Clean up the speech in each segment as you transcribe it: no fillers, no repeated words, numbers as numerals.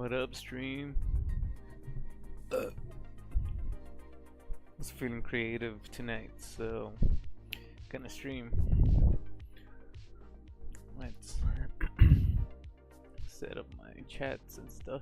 What up, stream? Was feeling creative tonight, so gonna stream. Let's set up my chats and stuff.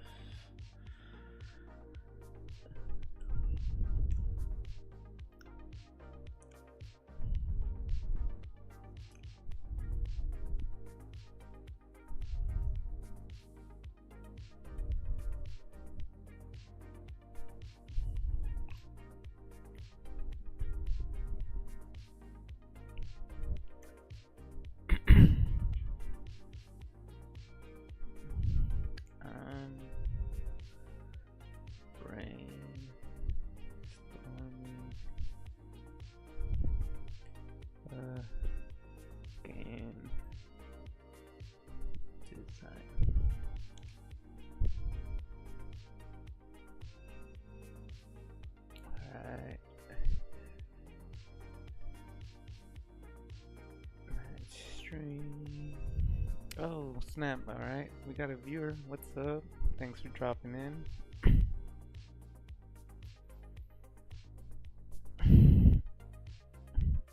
Game design. Alright. Stream. Oh, snap. Alright. We got a viewer. What's up? Thanks for dropping in.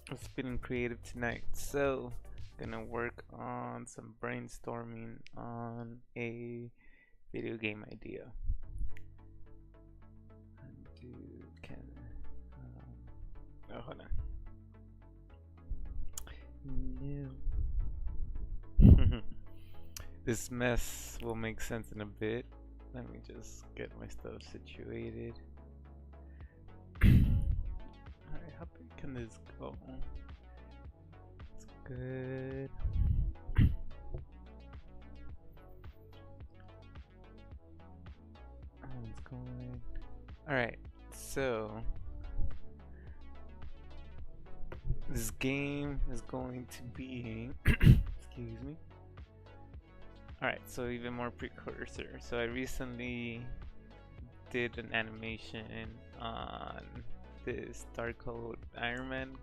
I was feeling creative tonight, so gonna work on some brainstorming on a video game idea. Oh, hold on. No. This mess will make sense in a bit. Let me just get my stuff situated. Alright, how big can this go? It's good. It's going. Alright, so this game is going to be excuse me. Alright, so even more precursor. So I recently did an animation on this Dark-Code Iron Man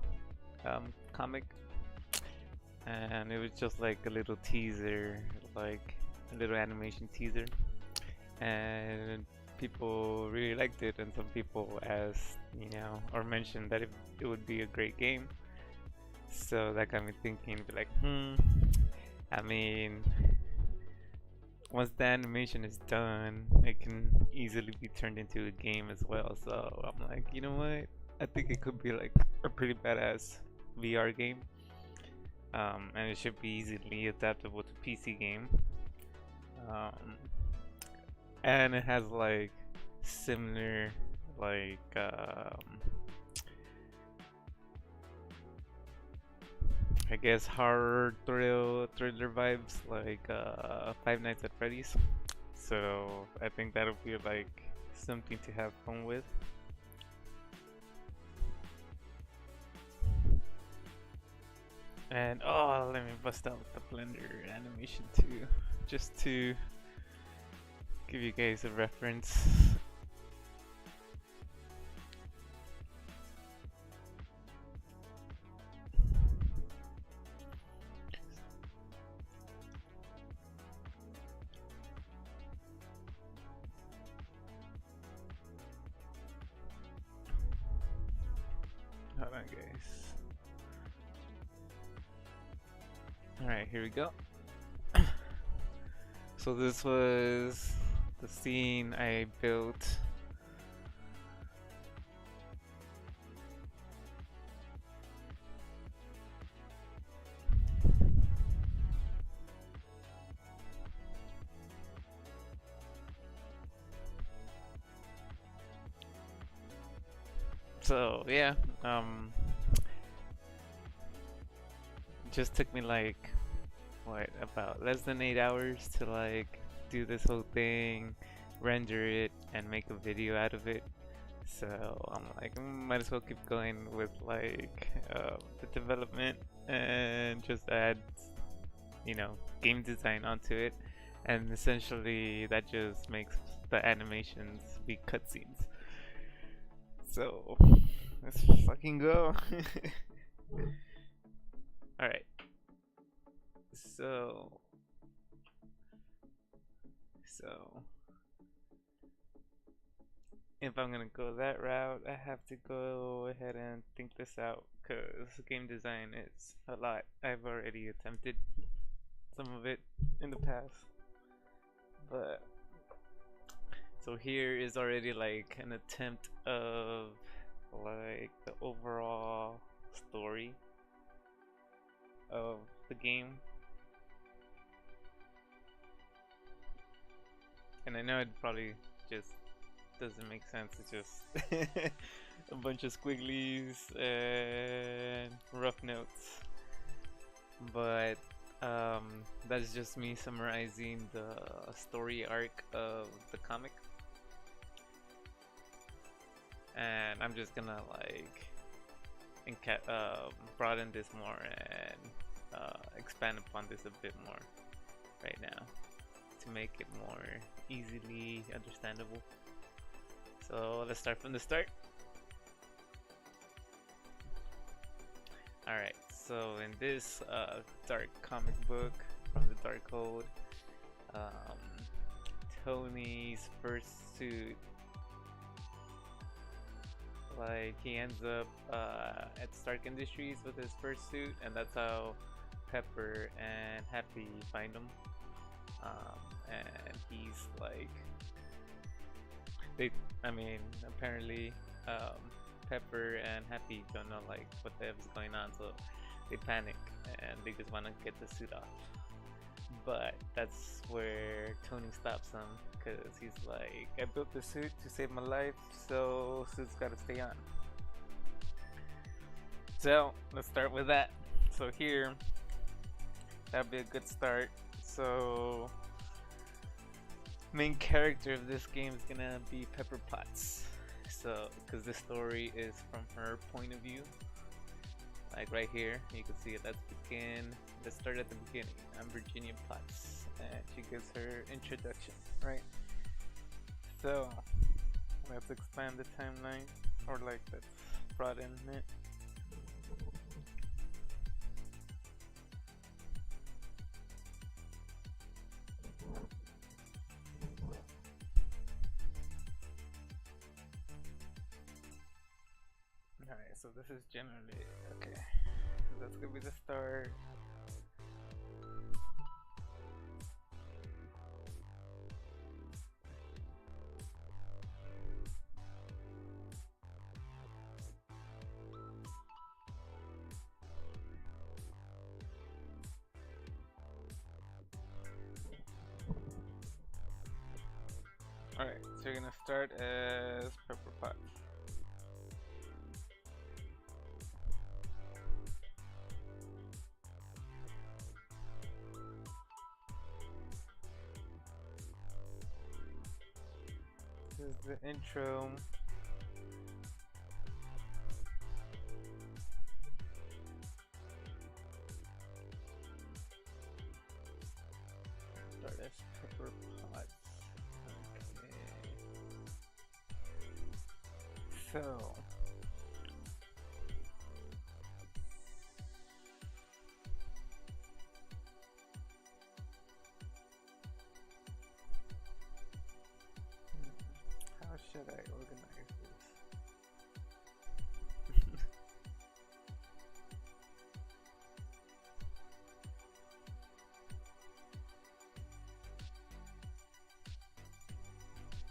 comic, and it was just like a little teaser, like a little animation teaser, and people really liked it, and some people asked, you know, or mentioned that it would be a great game. So that got me thinking, like, I mean, once the animation is done, it can easily be turned into a game as well. So I'm like, you know what? I think it could be like a pretty badass VR game, and it should be easily adaptable to PC game. And it has like similar, like I guess horror thriller vibes, like Five Nights at Freddy's. So I think that'll be like something to have fun with. And oh, let me bust out the Blender animation too, just to give you guys a reference. Hold on, guys. Alright, here we go. So this was the scene I built. So yeah, just took me like what, about less than 8 hours to like do this whole thing, render it, and make a video out of it. So I'm like, might as well keep going with like the development and just add, you know, game design onto it, and essentially that just makes the animations be cutscenes. So let's fucking go. Alright. So if I'm gonna go that route, I have to go ahead and think this out because game design is a lot. I've already attempted some of it in the past, but so here is already like an attempt of like the overall story of the game. And I know it probably just doesn't make sense. It's just a bunch of squigglies and rough notes. But that's just me summarizing the story arc of the comic. And I'm just gonna like broaden this more and expand upon this a bit more right now to make it more easily understandable. So let's start from the start. Alright, so in this dark comic book from the Darkhold, Tony's first suit, like he ends up at Stark Industries with his first suit, and that's how Pepper and Happy find him. And he's like, apparently Pepper and Happy don't know like what the hell is going on, so they panic and they just want to get the suit off. But that's where Tony stops them because he's like, I built the suit to save my life, so suit's gotta stay on. So let's start with that. So here, that'd be a good start. So main character of this game is gonna be Pepper Potts. So because this story is from her point of view, like right here, you can see it. Let's start at the beginning. I'm Virginia Potts, and she gives her introduction, right? So let's expand the timeline, or like let's broaden it. Alright, so this is generally okay. So that's gonna be the start. Alright, so you're gonna start as Pepper Potts. This is the intro. Start as Pepper Potts. Okay. So how should I organize this?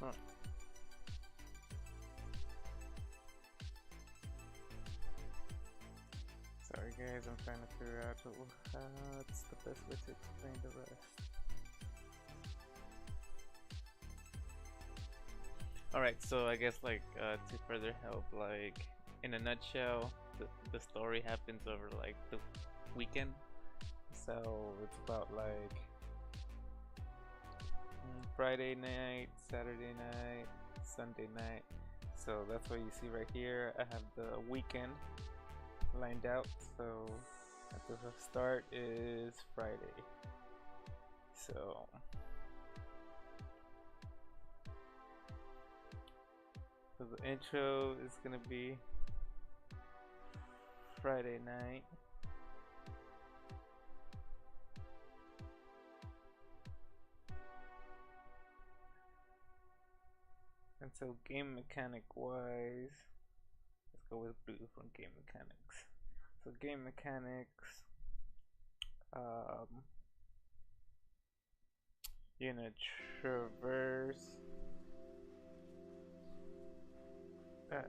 Huh. Sorry guys, I'm trying to figure out what's the best way to explain the rest. Alright, so I guess like to further help, like in a nutshell, the story happens over like the weekend. So it's about like Friday night, Saturday night, Sunday night. So that's what you see right here. I have the weekend lined out. So at the start is Friday. So the intro is gonna be Friday night. And so game mechanic wise, let's go with blue from game mechanics. So game mechanics, um, you're gonna traverse as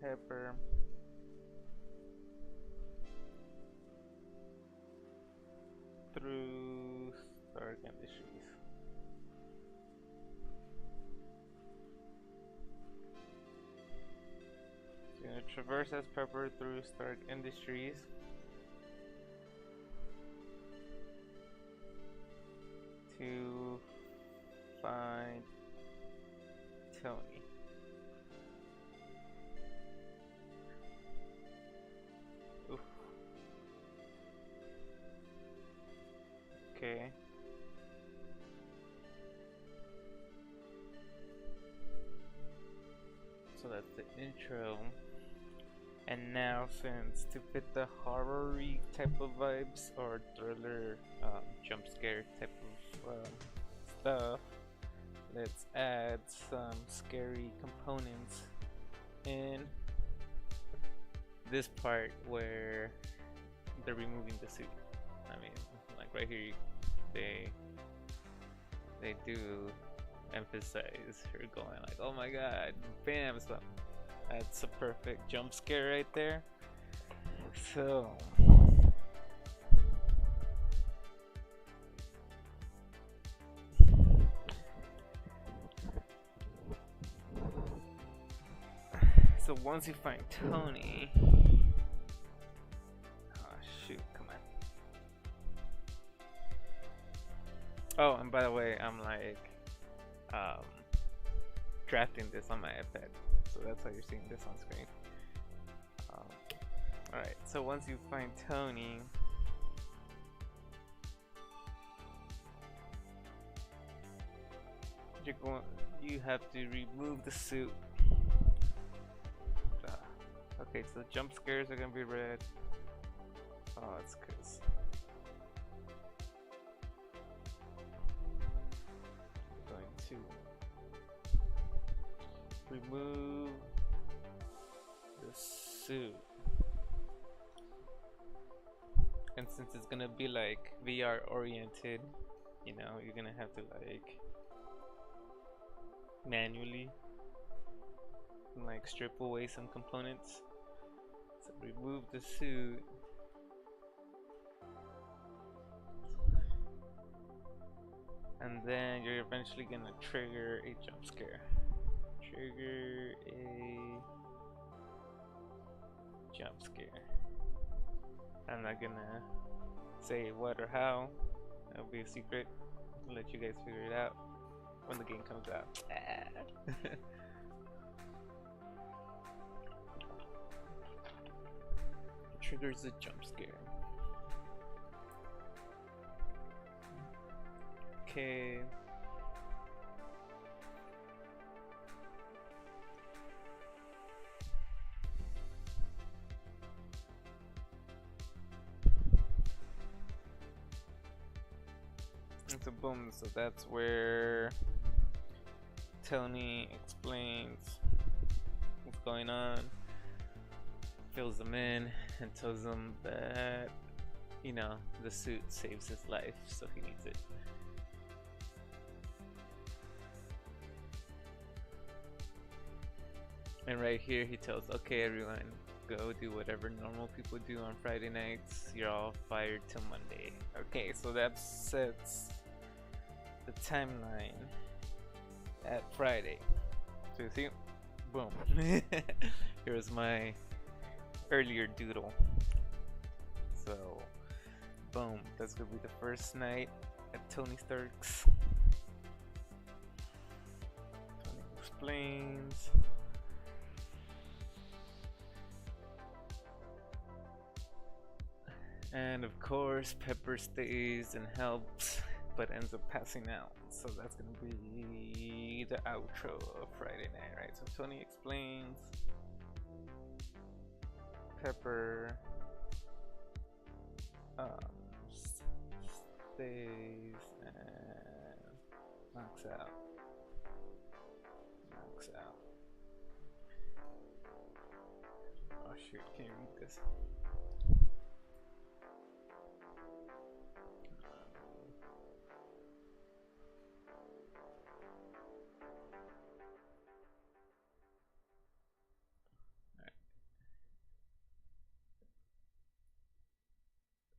Pepper through Stark Industries. So you're gonna traverse as Pepper through Stark Industries to find Tony. Oof. Okay. So that's the intro. And now, since to fit the horror-y type of vibes or thriller, jump scare type of stuff, let's add some scary components in this part where they're removing the suit. I mean, like right here, they do emphasize her going like, "Oh my god, bam!" So that's a perfect jump scare right there. So once you find Tony, oh shoot, come on. Oh, and by the way, I'm like drafting this on my iPad, so that's how you're seeing this on screen. Alright, so once you find Tony, you have to remove the suit. Okay, so jump scares are gonna be red. Oh, it's cause I'm going to remove the suit. And since it's gonna be like VR oriented, you know, you're gonna have to like manually like strip away some components. So remove the suit. And then you're eventually gonna trigger a jump scare. Trigger a jump scare. I'm not gonna say what or how. That'll be a secret. I'll let you guys figure it out when the game comes out. Triggers a jump scare. Okay. So boom, so that's where Tony explains what's going on, fills them in, and tells them that, you know, the suit saves his life, so he needs it. And right here he tells, okay everyone, go do whatever normal people do on Friday nights, you're all fired till Monday. Okay, so that sets the timeline at Friday. So you see, boom. Here's my earlier doodle. So, boom, that's gonna be the first night at Tony Stark's. Tony explains. And of course, Pepper stays and helps, but ends up passing out. So that's gonna be the outro of Friday night, right? So Tony explains, Pepper stays and knocks out. works out. Oh shoot, can't read this.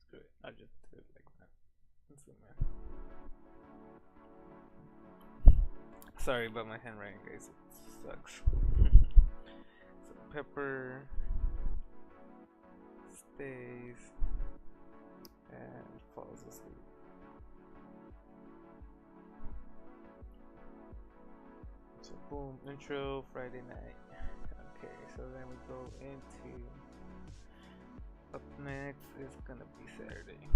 Screw it, I'll just do it like that. Zoom in. Sorry about my handwriting, guys. It sucks. So Pepper stays and falls asleep. So boom, intro Friday night. Okay, so then we go into up next is gonna be Saturday.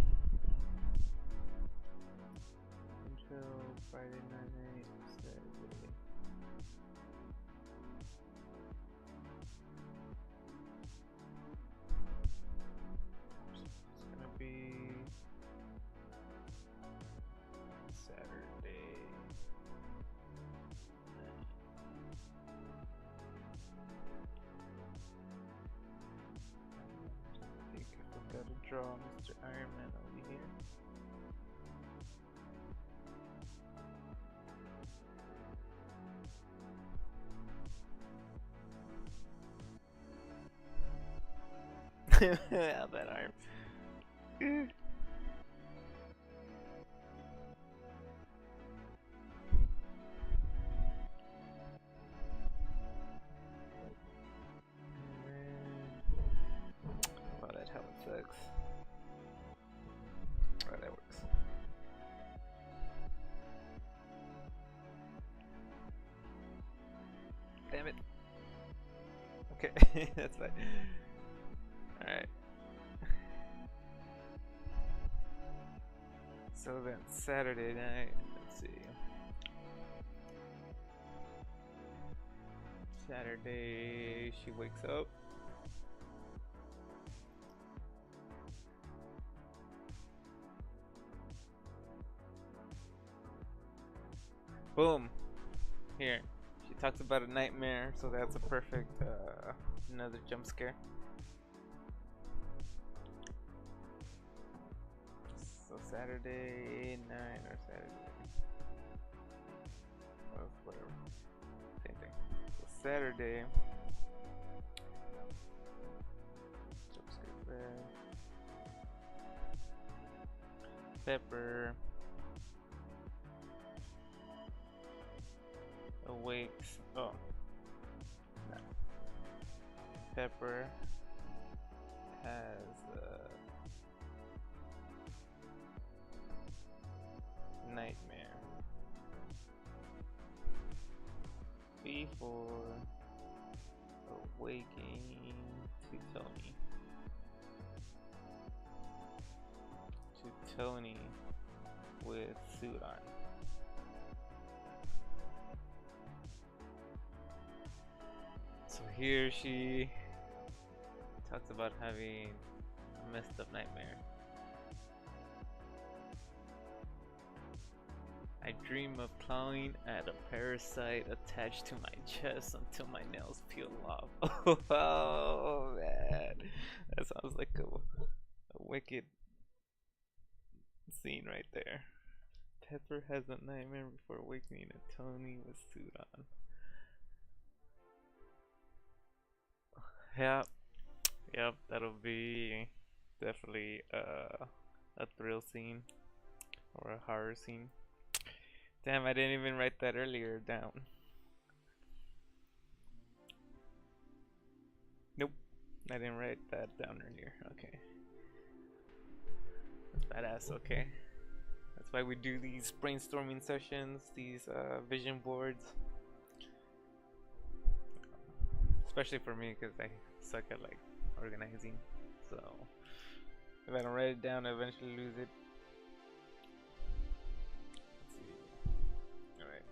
Intro Friday night, Saturday. It's gonna be Saturday. I think I gotta draw Mr. Iron Man over here. That arm. Oh, that helmet sucks. Oh, that works. Damn it. Okay, that's fine. Alright. So then Saturday night, let's see. Saturday, she wakes up. Boom! Here. She talks about a nightmare, so that's a perfect, another jump scare. So Saturday night or Saturday. Well, whatever. Same thing. So Saturday. Jump scare there. Pepper awakes. Oh. No. Pepper has a nightmare before awaking to Tony. To Tony with suit on. So here she talks about having a messed up nightmare. I dream of clawing at a parasite attached to my chest until my nails peel off. Oh man, that sounds like a wicked scene right there. Pepper has a nightmare before awakening to Tony with suit on. Yep, that'll be definitely a thrill scene or a horror scene. Damn, I didn't even write that earlier down. Nope, I didn't write that down earlier. Okay, that's badass. Okay, that's why we do these brainstorming sessions, these vision boards. Especially for me, because I suck at like organizing. So if I don't write it down, I eventually lose it. Let's see. Alright.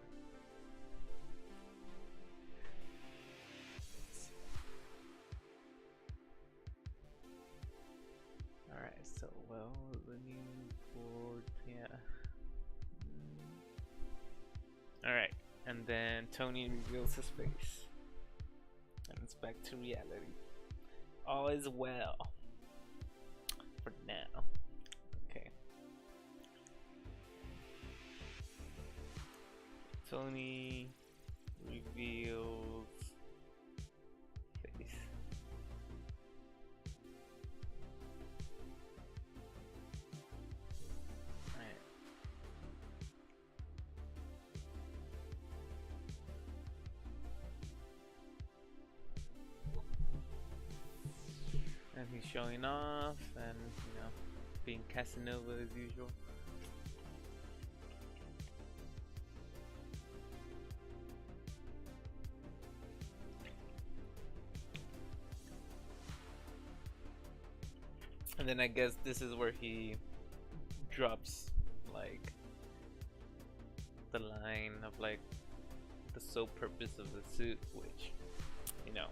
Alright, so well, the new board, yeah. Alright, and And then Tony reveals his face. And it's back to reality. All is well. For now. Okay. Tony reveals face. Alright. And he's showing off and, you know, being Casanova as usual. And then I guess this is where he drops like the line of like the sole purpose of the suit, which, you know,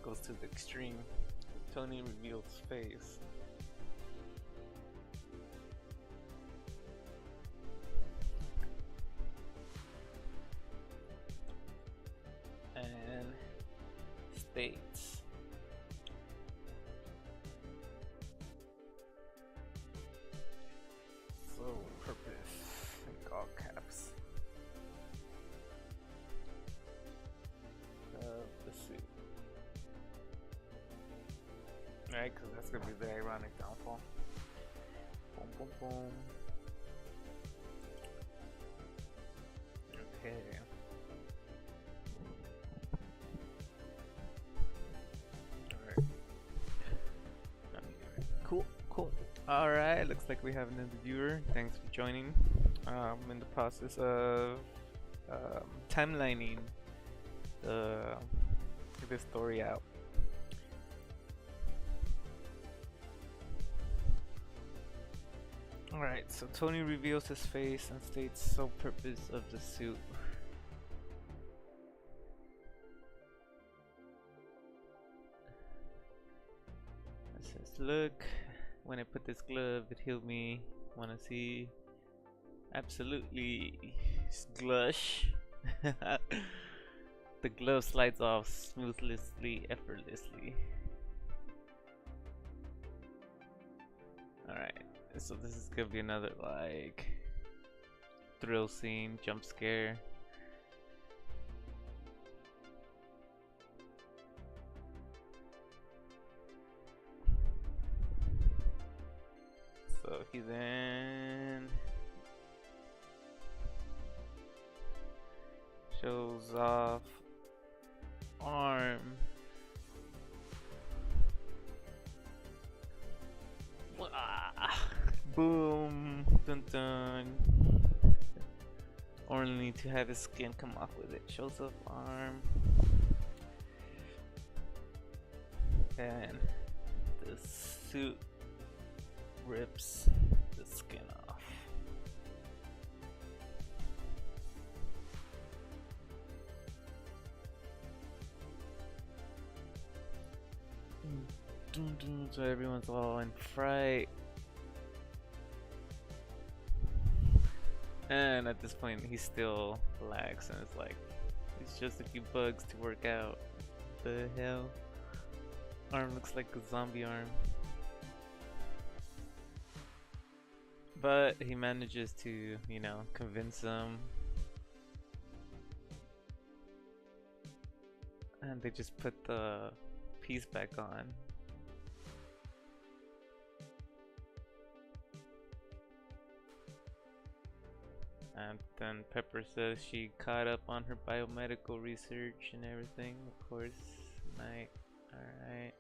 goes to the extreme. Tony reveals face. And states sole purpose in all caps of the suit. Right, because that's gonna be the ironic downfall. Boom, boom, boom. Okay. Alright. Cool, cool. Alright, looks like we have another viewer. Thanks for joining. I'm in the process of timelining this story out. Alright, so Tony reveals his face and states sole purpose of the suit. It says, look, when I put this glove, it healed me. Wanna see? Absolutely. Glush. The glove slides off smoothly, effortlessly. Alright. So this is gonna be another like thrill scene, jump scare. So he then shows off arm. Boom, dun dun. Only to have his skin come off with it. Shows up arm. And the suit rips the skin off. Dun, dun, so everyone's all in fright. And at this point he still lags and it's like it's just a few bugs to work out. The hell? Arm looks like a zombie arm. But he manages to, you know, convince them. And they just put the piece back on. And then Pepper says she caught up on her biomedical research and everything. Of course, night. Alright.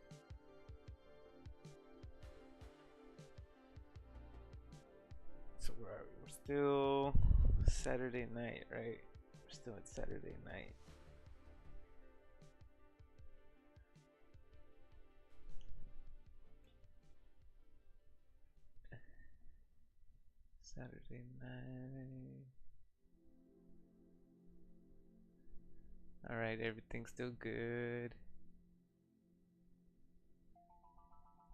So where are we? We're still Saturday night, right? We're still at Saturday night. Saturday night. Alright, everything's still good.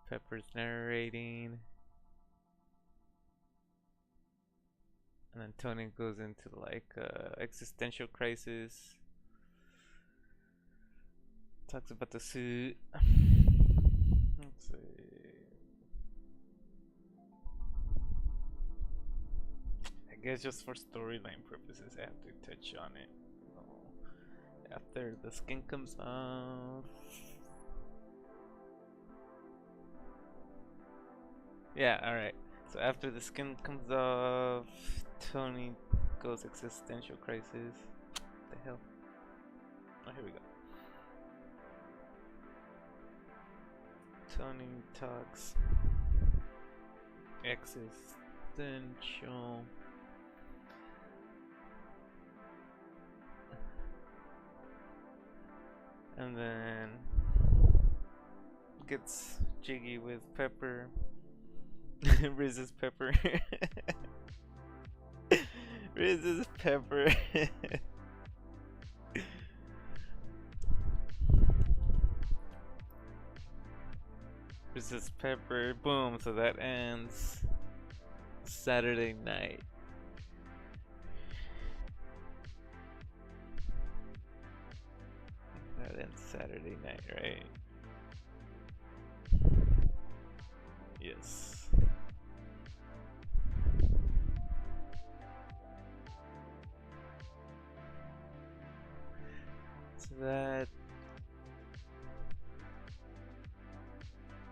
Pepper's narrating. And then Tony goes into like existential crisis. Talks about the suit. Let's see. I guess just for storyline purposes, I have to touch on it. After the skin comes off. Yeah, alright. So after the skin comes off, Tony goes existential crisis. What the hell? Oh, here we go. Tony talks existential. And then gets jiggy with Pepper. Riz's Pepper. Riz's Pepper. Riz's Pepper. Boom. So that ends Saturday night. That ends Saturday night, right? Yes. So that.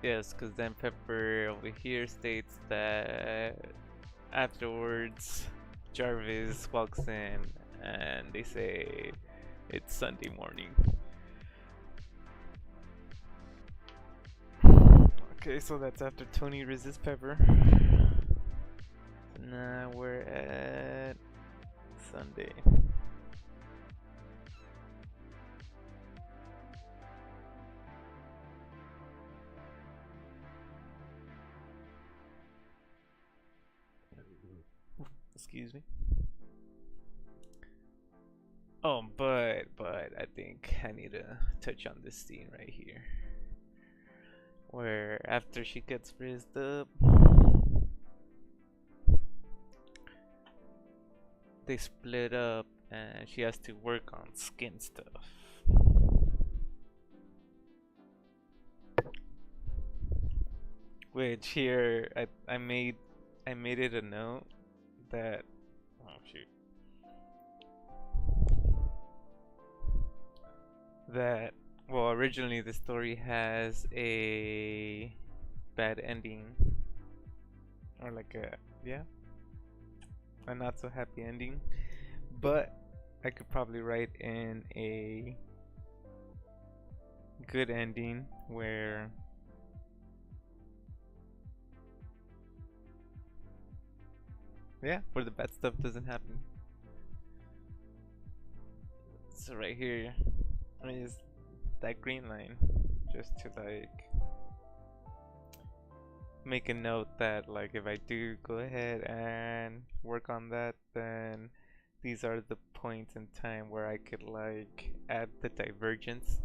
Yes, because then Pepper over here states that afterwards Jarvis walks in and they say it's Sunday morning. Okay, so that's after Tony resists Pepper. So now we're at Sunday. Excuse me. Oh, but I think I need to touch on this scene right here, where after she gets frizzed up, they split up and she has to work on skin stuff. Which here I made it a note that, oh shoot, that, well, originally the story has a bad ending, or like a not so happy ending, but I could probably write in a good ending where where the bad stuff doesn't happen. So right here is that green line, just to like make a note that like if I do go ahead and work on that, then these are the points in time where I could like add the divergence.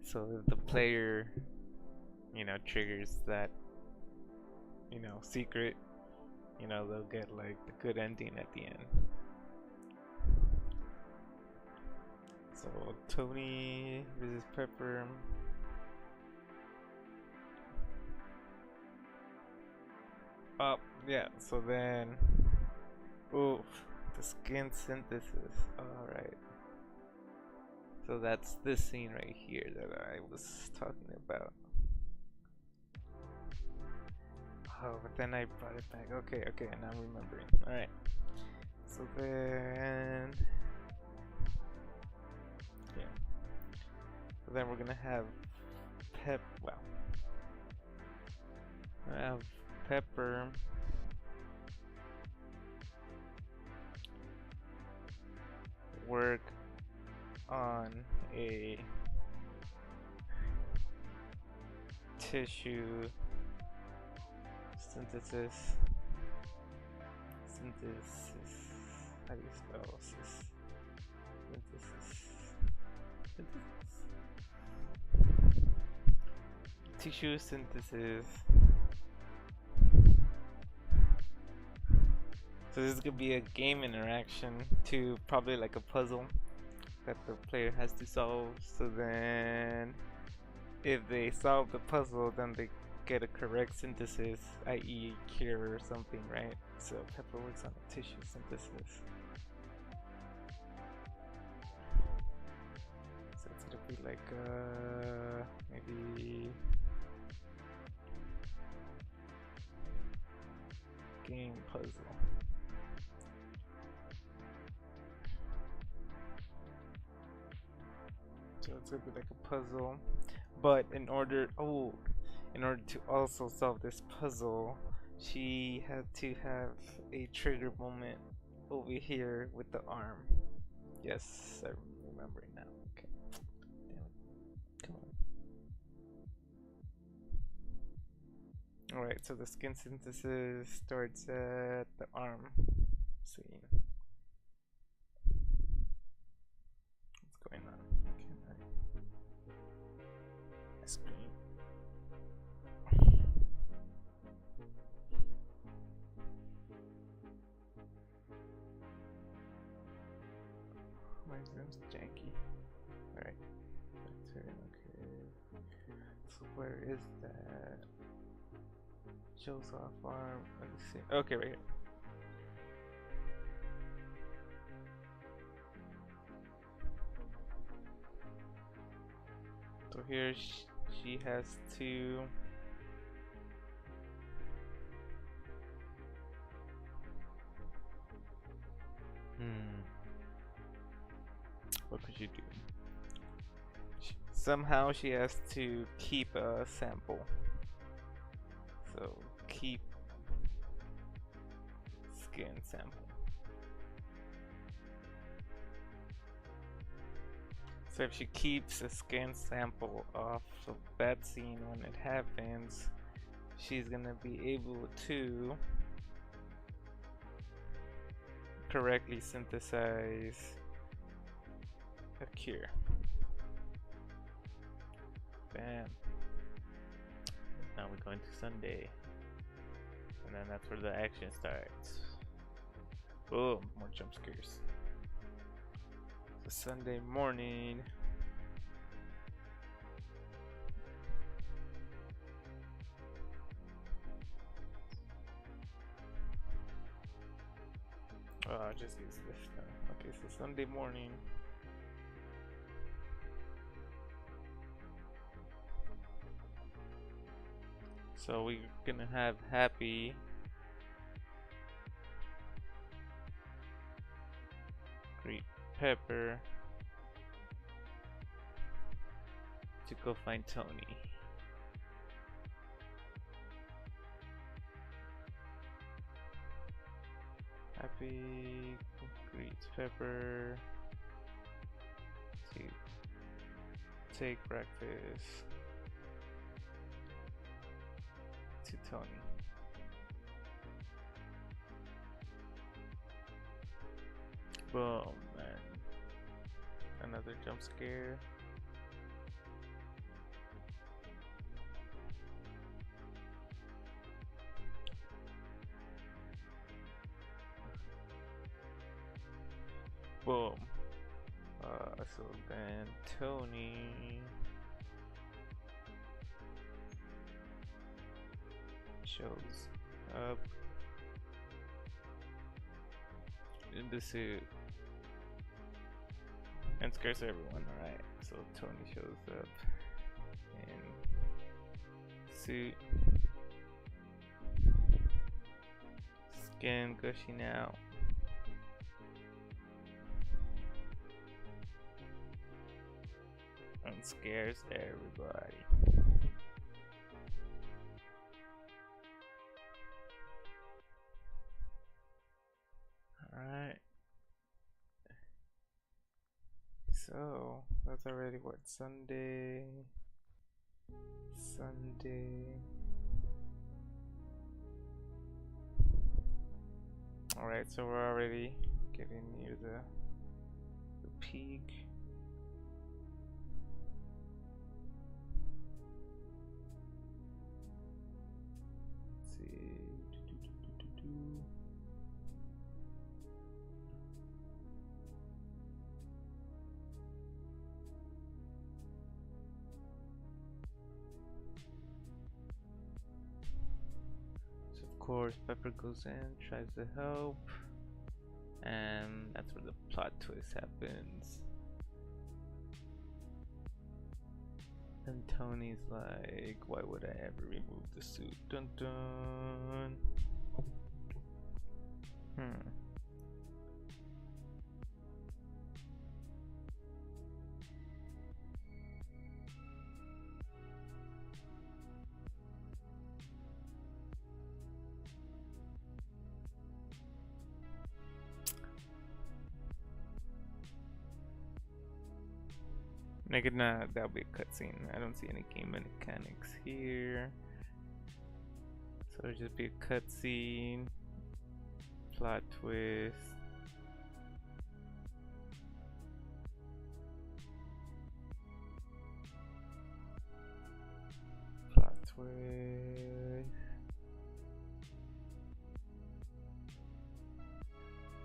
So if the player, triggers that, secret, they'll get like the good ending at the end. So Tony versus Pepper. Oh, yeah, so then, oof, the skin synthesis, alright. So that's this scene right here that I was talking about. Oh, but then I brought it back. Okay, and I'm remembering. Alright. So then, so then we're gonna have Pepper work on a tissue synthesis. How do you spell this? Tissue synthesis So this is gonna be a game interaction to probably like a puzzle that the player has to solve. So then, if they solve the puzzle, then they get a correct synthesis, i.e., cure or something, right? So Pepper works on a tissue synthesis. So it's gonna be like maybe game puzzle. So it's gonna be like a puzzle, but in order to also solve this puzzle, she had to have a trigger moment over here with the arm. Yes, I'm remembering now. Okay. Damn it. Come on. Alright, so the skin synthesis starts at the arm scene. What's going on? Screen. My zoom's janky. Alright. Okay. So where is that? Shows off arm. Let me see. Okay, right here. So here she has to what could you do? Somehow she has to keep a sample. So keep skin sample. So if she keeps a skin sample off of that scene when it happens, she's gonna be able to correctly synthesize a cure. Bam. Now we're going to Sunday. And then that's where the action starts. Boom, more jump scares. So Sunday morning. Oh, I'll just use this now. Okay, so Sunday morning. So we're gonna have Happy greet Pepper to go find Tony. Happy greets Pepper to take breakfast to Tony. Boom, man. Another jump scare. Boom. So then Tony shows up in the suit and scares everyone. Alright, so Tony shows up in suit, skin gushing out. And scares everybody. Alright. So that's already what, Sunday. Alright, so we're already getting near the peak. Let's see. course, Pepper goes in, tries to help, and that's where the plot twist happens. And Tony's like, why would I ever remove the suit? Dun dun. Nah, that'll be a cutscene. I don't see any game mechanics here. So it'll just be a cutscene, plot twist. Plot twist.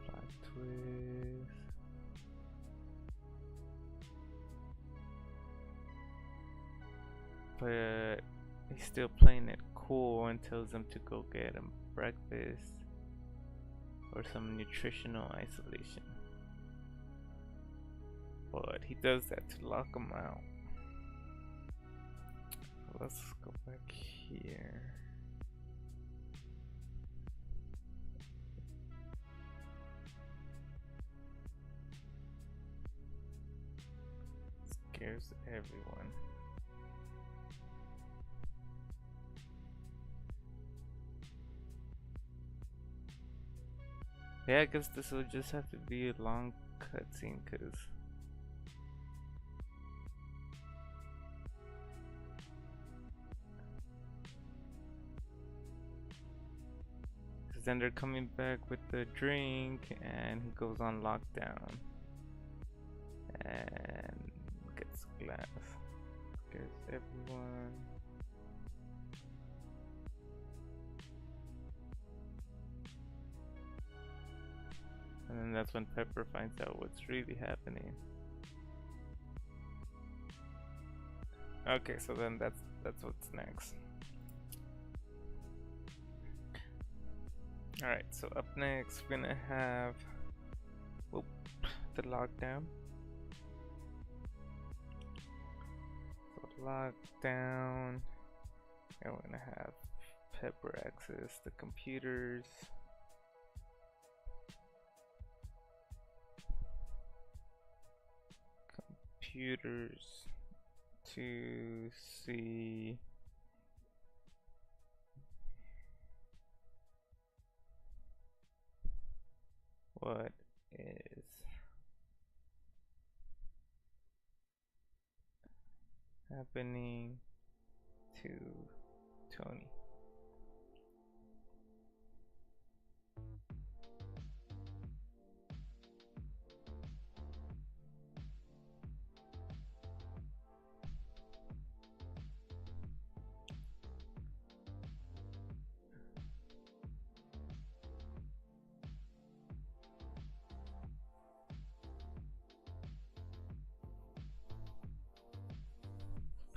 Plot twist. But he's still playing it cool and tells them to go get him breakfast or some nutritional isolation. But he does that to lock him out. Let's go back here. Scares everyone. Yeah, I guess this will just have to be a long cutscene, cause then they're coming back with the drink, and he goes on lockdown and gets glass. Scares everyone. And then that's when Pepper finds out what's really happening. Okay, so then that's what's next. Alright, so up next we're gonna have the lockdown. So lockdown, and we're gonna have Pepper access the computers. To see what is happening to Tony.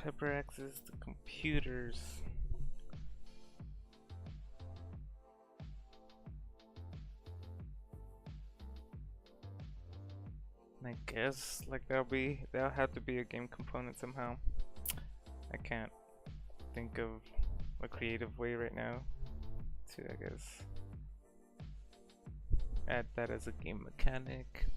Pepper accesses the computers. I guess like that'll have to be a game component somehow. I can't think of a creative way right now to, I guess, add that as a game mechanic.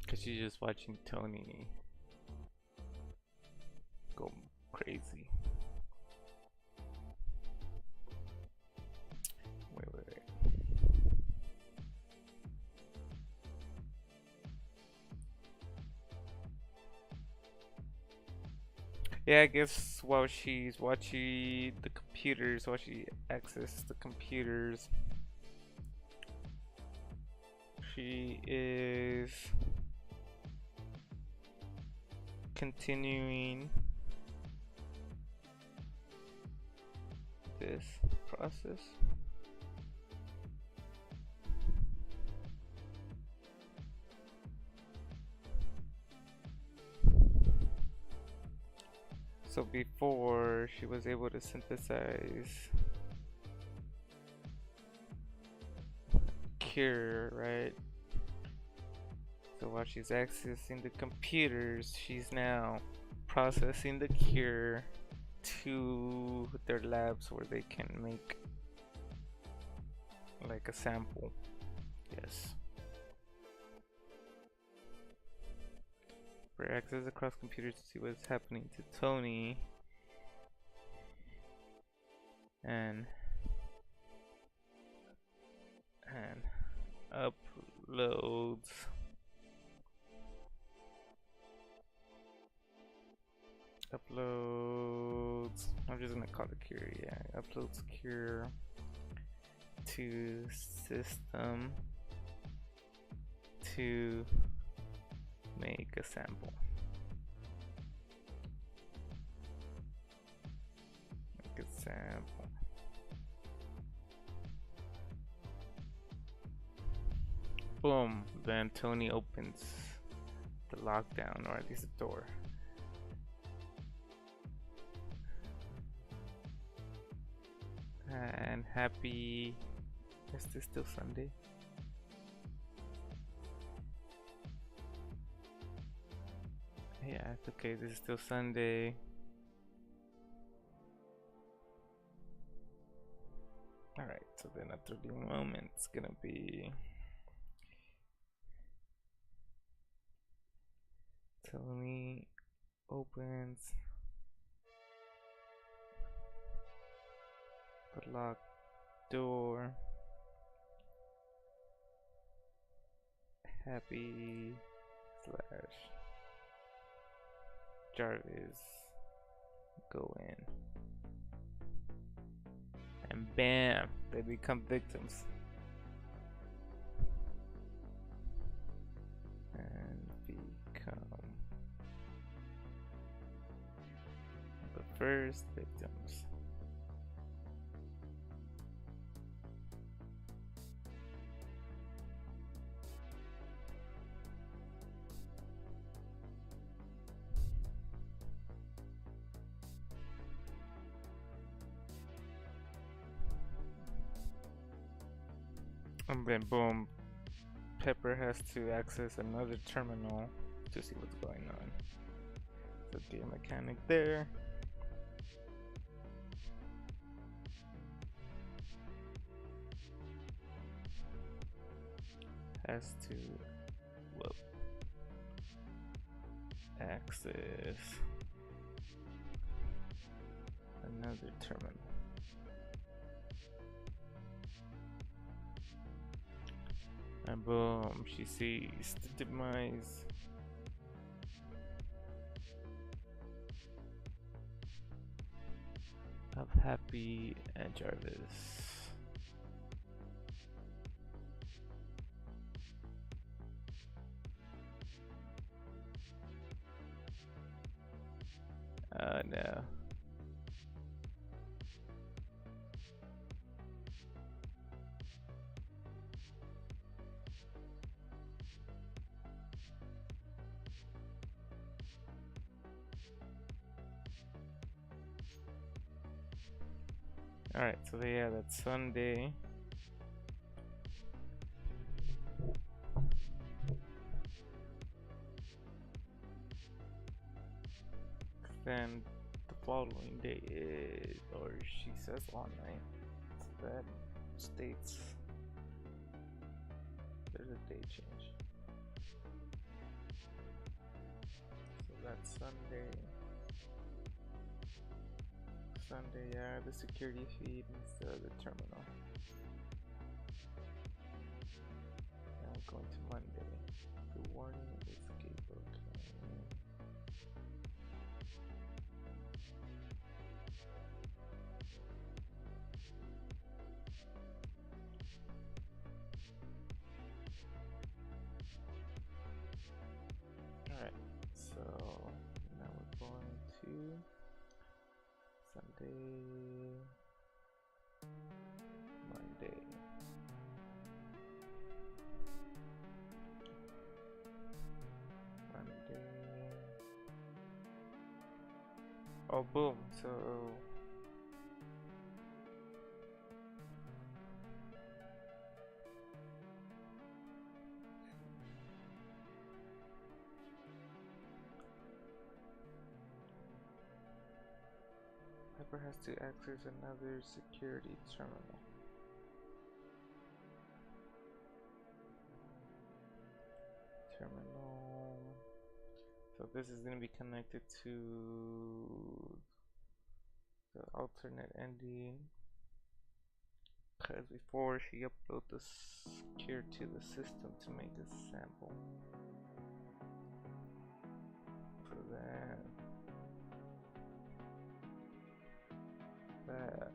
Cause she's just watching Tony go crazy. Wait. Yeah, I guess while she's watching the computers, while she accesses the computers, she is continuing this process. So before she was able to synthesize cure, right? So while she's accessing the computers, she's now processing the cure to their labs where they can make like a sample. Yes. For access across computers to see what's happening to Tony and uploads I'm just gonna call it cure. Yeah, uploads cure to system to make a sample. Make a sample. Boom. Then Tony opens the lockdown, or at least the door. And happy. Is this still Sunday? Yeah, it's okay. This is still Sunday. Alright, so then after the moment, it's gonna be Tony opens the locked door. Happy slash Jarvis go in. And bam, they become victims. And become the first victims. And then boom, Pepper has to access another terminal to see what's going on. So game mechanic there. Has to access another terminal. And boom, she sees the demise of Happy and Jarvis. Oh no. Alright, so yeah, that's Sunday. Then the following day is, or she says online, so that states there's a day change. So that's Sunday. Sunday, yeah, the security feed instead of the terminal. Now going to Monday. The warning of escape. Alright, so now we're going to Sunday, Monday. Oh, boom. So Hyper has to access another security terminal. So this is going to be connected to the alternate ending, because before she uploaded the secure to the system to make a sample. So then that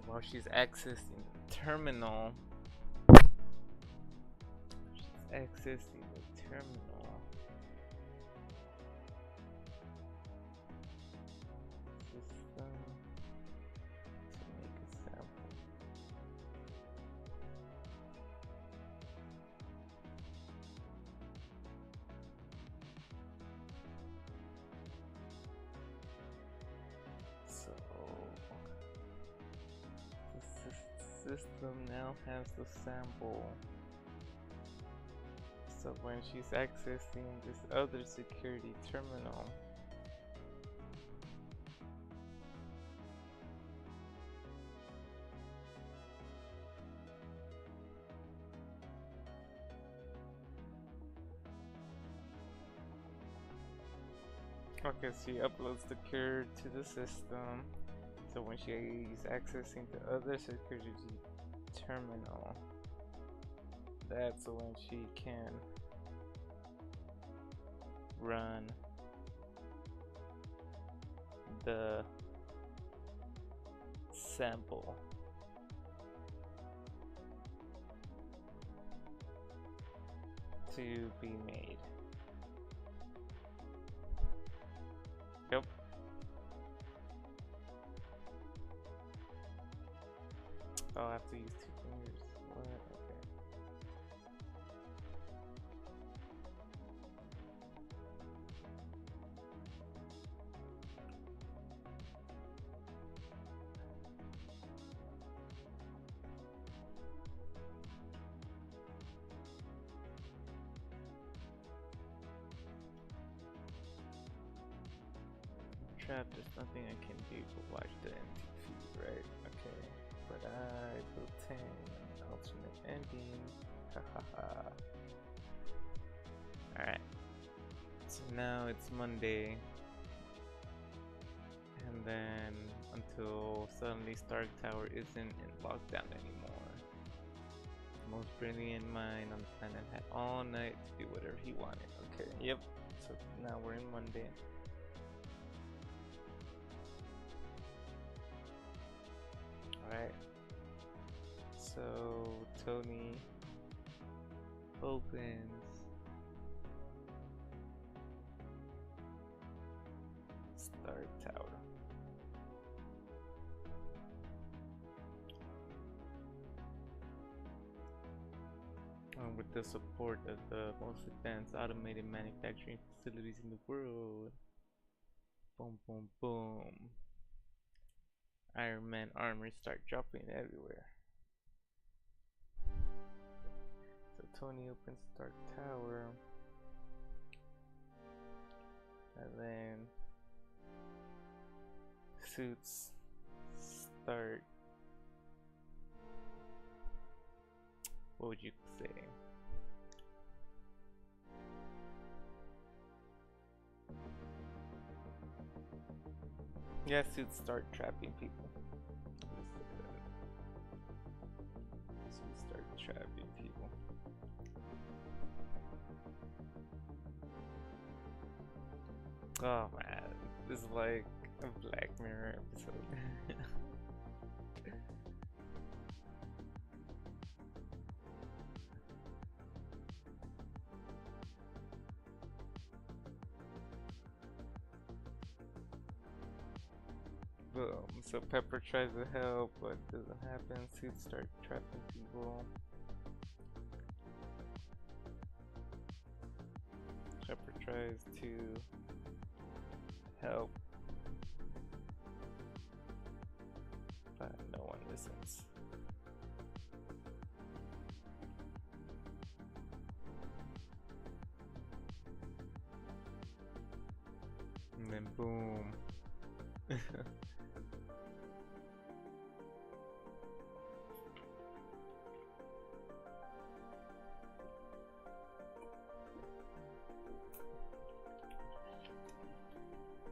while she's accessing the terminal, system to make a sample. So the system now has the sample. So when she's accessing this other security terminal, okay, she uploads the cure to the system. So when she's accessing the other security terminal, that's when she can run the sample to be made. Yep. Oh, I have to use 2 fingers. What? Okay. Trapped, there's nothing I can do but watch the empty feed, right? Okay. But I built in an alternate ending. Hahaha. Alright. So now it's Monday. And then until suddenly Stark Tower isn't in lockdown anymore. The most brilliant mind on the planet had all night to do whatever he wanted. Okay, yep. So now we're in Monday. Alright. So Tony opens Stark Tower. With the support of the most advanced automated manufacturing facilities in the world. Boom, boom, boom. Iron Man armor start dropping everywhere. So Tony opens Stark Tower. And then suits start. What would you say? Yeah, suits start trapping people. Suits start trapping people. Oh man, this is like a Black Mirror episode. Boom. So Pepper tries to help, but it doesn't happen. Suits start trapping people. Pepper tries to help, but no one listens. And then boom.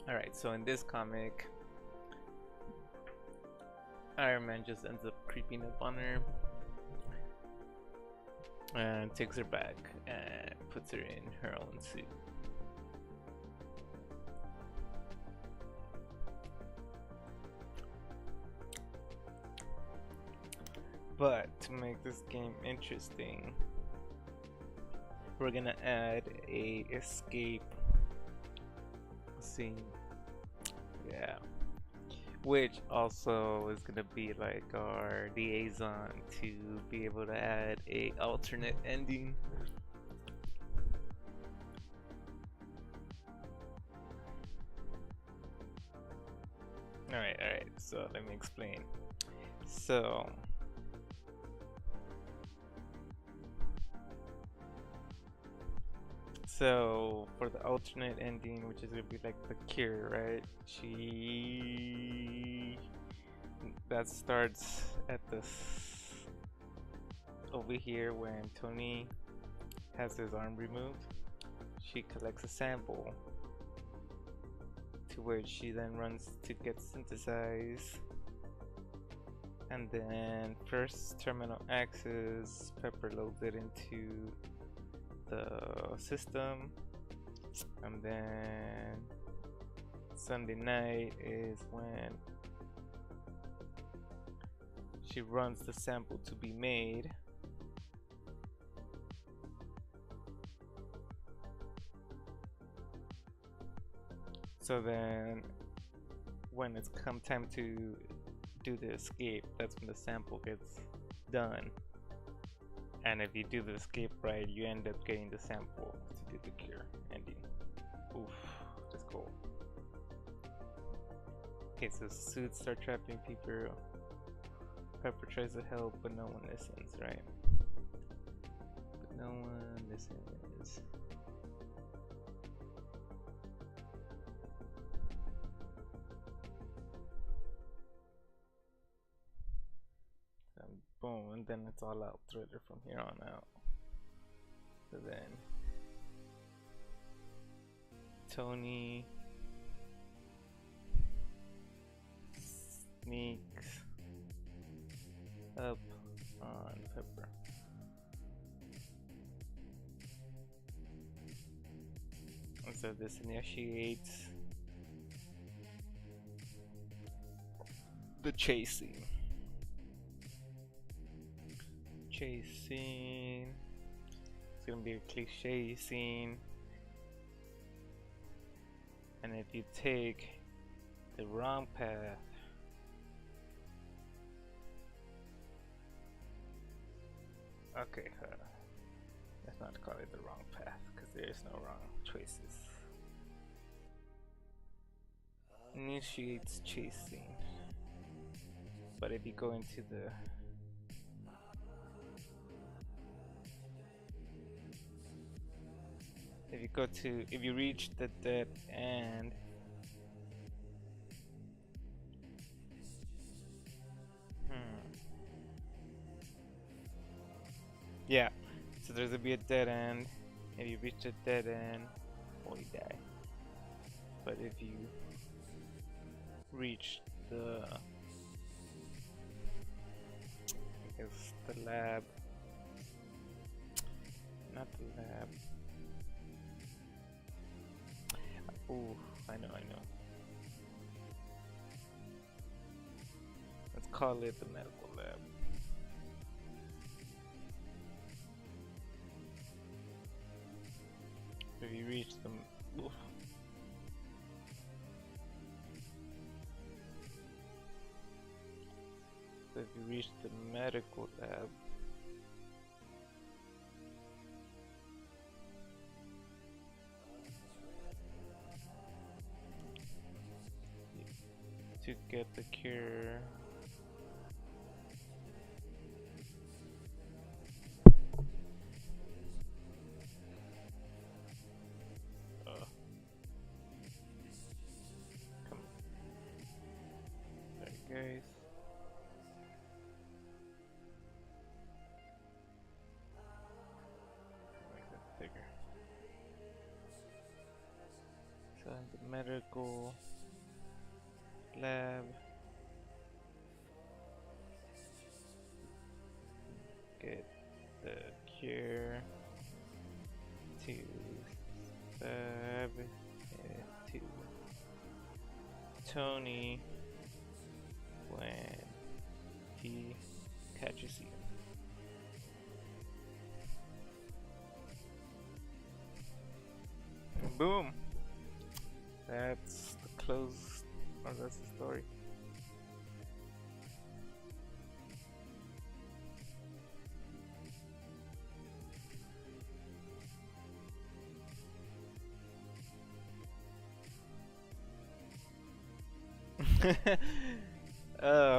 Alright, so in this comic, Iron Man just ends up creeping up on her and takes her back and puts her in her own suit. But to make this game interesting, we're gonna add a escape scene. Yeah. Which also is gonna be like our liaison to be able to add a alternate ending. Alright, so let me explain. So for the alternate ending, which is gonna be like the cure, right? That starts at this over here when Tony has his arm removed. She collects a sample to which she then runs to get synthesized, and then first terminal access, Pepper loads it into the system, and then Sunday night is when she runs the sample to be made. So then when it's come time to do the escape, that's when the sample gets done. And if you do the escape right, you end up getting the sample to do the cure ending. Oof, that's cool. Okay, so Suits start trapping people. Pepper tries to help, but no one listens, right? But no one listens. And boom, and then it's all out Thriller from here on out. So then Tony sneaks up on Pepper. And so this initiates the chasing. It's gonna be a cliche scene. And if you take the wrong path, okay, let's not call it the wrong path, because there is no wrong choices. Initiates chasing. But if you go into the if you reach the dead end, yeah, so there's gonna be a dead end. If you reach a dead end, well, you die. But if you reach the, I guess the lab, not the lab. Ooh, I know. Let's call it the medical lab. If you reach them, oof. that you reached the medical lab. To get the cure. Come on. There, guys. Make that bigger. So the medical lab. Get the cure to stab it to Tony when he catches you. Boom! That's the close, or that's the story.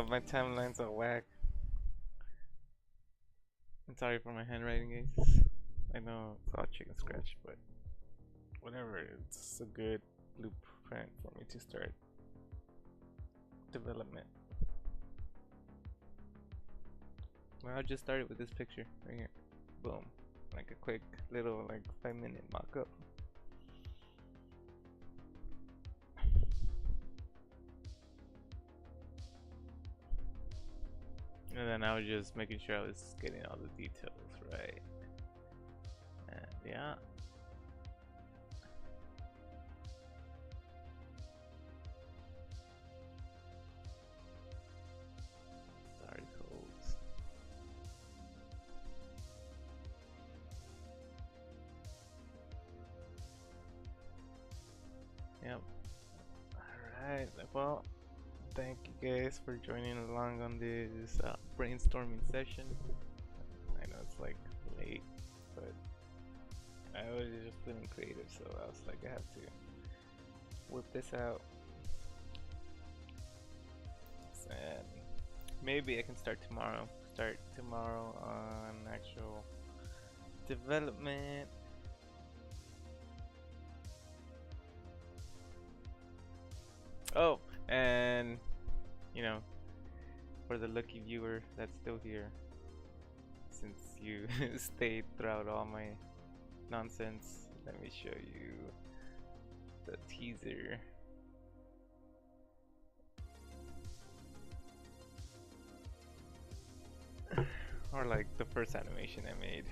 My timeline's a whack. I'm sorry for my handwriting, guys. I know it's all chicken scratch, but whatever. It's a good blueprint for me to start development. Well, I just started with this picture right here. Boom. Like a quick little 5-minute mock-up. And then I was just making sure I was getting all the details right. And yeah. Articles. Yep. Alright, well, thank you guys for joining along on this brainstorming session. I know it's late, but I was just feeling creative, so I was like, I have to whip this out. And maybe I can start tomorrow. On actual development. Oh, and for the lucky viewer that's still here, since you stayed throughout all my nonsense, let me show you the teaser. Or the first animation I made.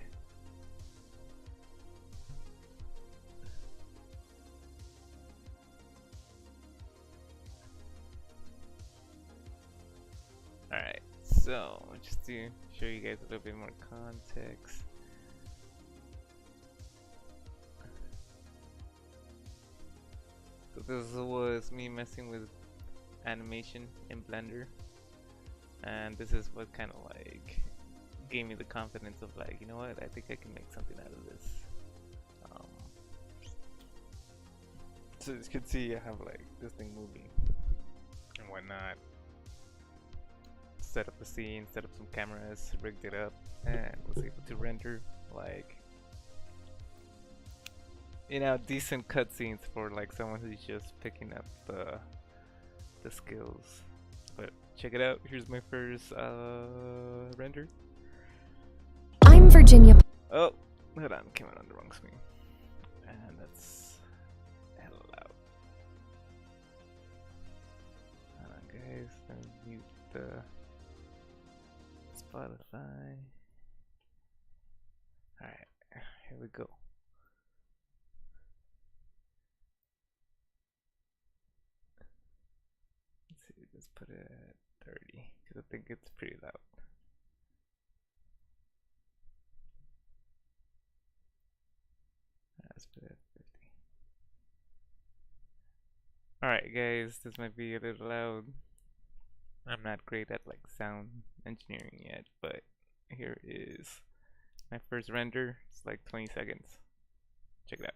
Alright, so just to show you guys a little bit more context. So this was me messing with animation in Blender, and this is what kind of gave me the confidence of you know what, I think I can make something out of this. So as you can see, I have this thing moving and whatnot. Set up the scene, set up some cameras, rigged it up, and was able to render decent cutscenes for someone who's just picking up the skills. But check it out. Here's my first render. I'm Virginia. Oh, hold on, came out on the wrong screen. And that's hell out. Hold on, guys. Let me mute the Spotify. Alright, here we go. Let's see, let's put it at 30 because I think it's pretty loud. Let's put it at 50. Alright, guys, this might be a little loud. I'm not great at like sound engineering yet, but here is my first render. It's like 20 seconds. Check it out.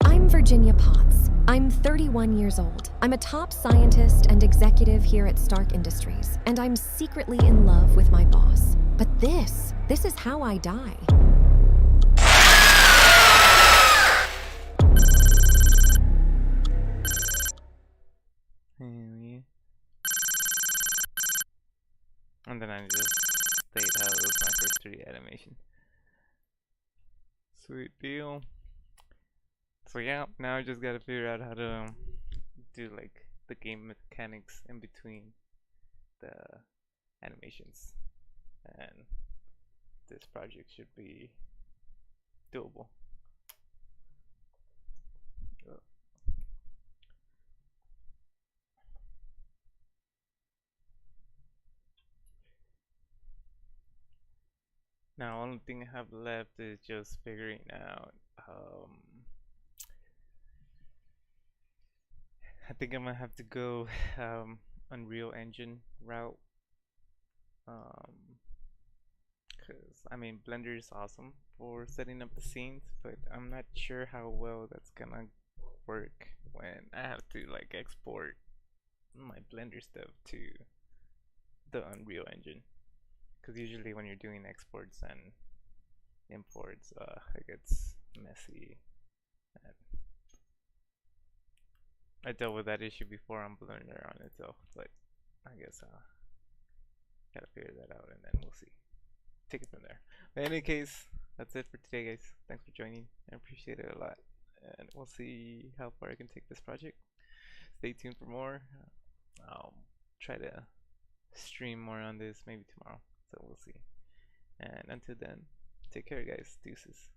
I'm Virginia Potts. I'm 31 years old. I'm a top scientist and executive here at Stark Industries, and I'm secretly in love with my boss. But this is how I die. And then I just state how it was my first 3D animation. Sweet deal. So yeah, now I just gotta figure out how to do like the game mechanics in between the animations, and this project should be doable. Now, only thing I have left is just figuring out. I think I'm gonna have to go Unreal Engine route. Because I mean, Blender is awesome for setting up the scenes, but I'm not sure how well that's gonna work when I have to like export my Blender stuff to the Unreal Engine. Because usually when you're doing exports and imports, it gets messy. And I dealt with that issue before on Blender on itself, but I guess gotta figure that out and then we'll see. Take it from there. But in any case, that's it for today, guys. Thanks for joining. I appreciate it a lot, and we'll see how far I can take this project. Stay tuned for more. I'll try to stream more on this maybe tomorrow, so we'll see. And until then, take care, guys. Deuces.